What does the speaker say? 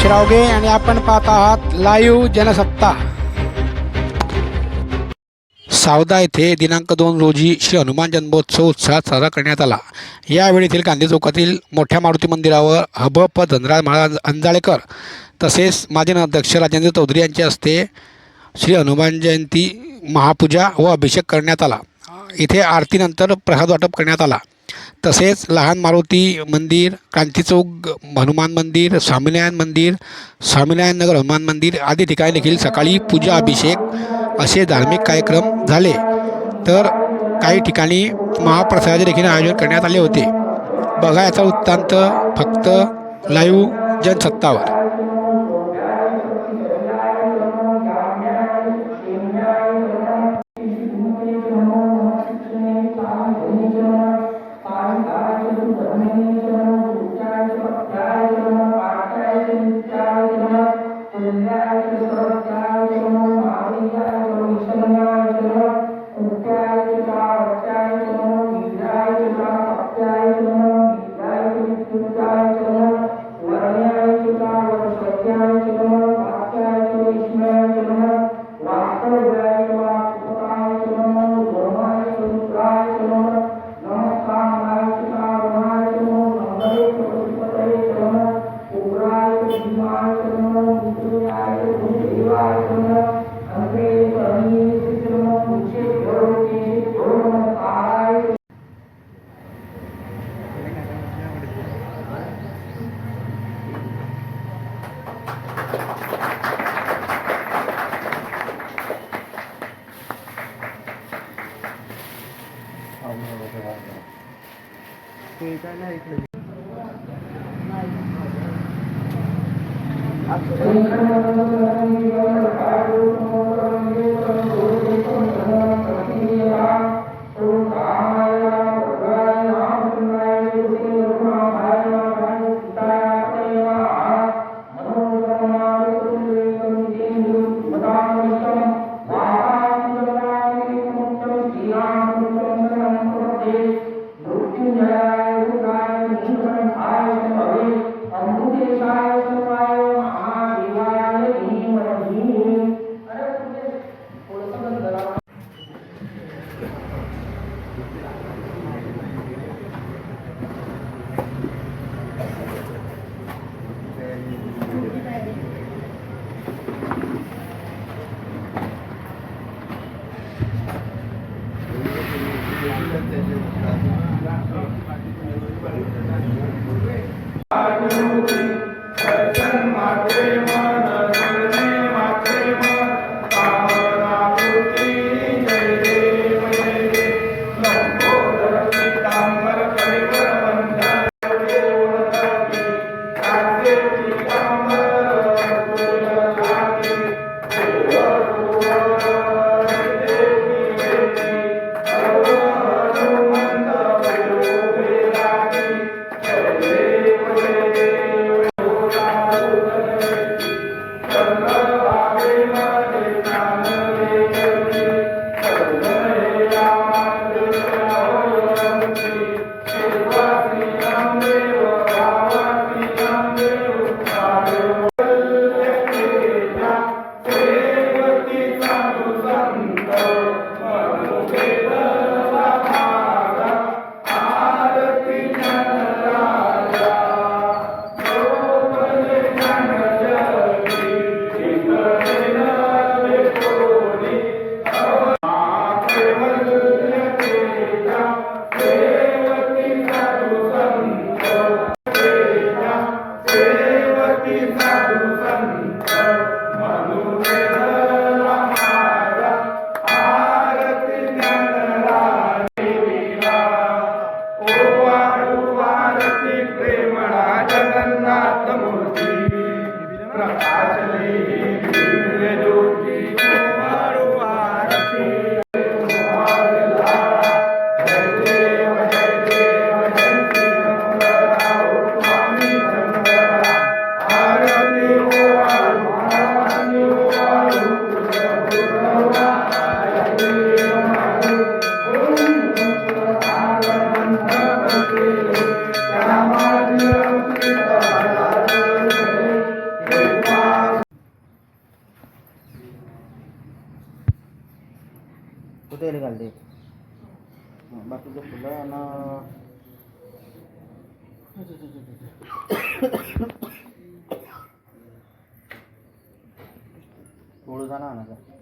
रावगे आणि आपण पाहत आहात लाईव्ह जनसत्ता। सावदा येथे दिनांक 2 रोजी श्री हनुमान जन्मोत्सव उत्साहात साजरा करण्यात आला। यावेळी येथील गांधी चौकातील मोठ्या मारुती मंदिरावर हबप धनराज महाराज अंजाळेकर तसेच माजी नगराध्यक्ष राजेंद्र चौधरी यांच्या हस्ते श्री हनुमान जयंती महापूजा व अभिषेक करण्यात आला। इथे आरतीनंतर प्रसाद वाटप करण्यात आला। तसेच लहान मारुती मंदिर, क्रांती चौक हनुमान मंदिर, स्वामीनारायण मंदिर, स्वामीनारायण नगर हनुमान मंदिर आदी ठिकाणी देखील सकाळी पूजा अभिषेक असे धार्मिक कार्यक्रम झाले। तर काही ठिकाणी महाप्रसादाचे देखील आयोजन करण्यात आले होते। बघा याचा वृत्तांत फक्त लाईव्ह जनसत्तावर। तो तेल घालते बाकीचं फुलं आणि थोडं जाणार ना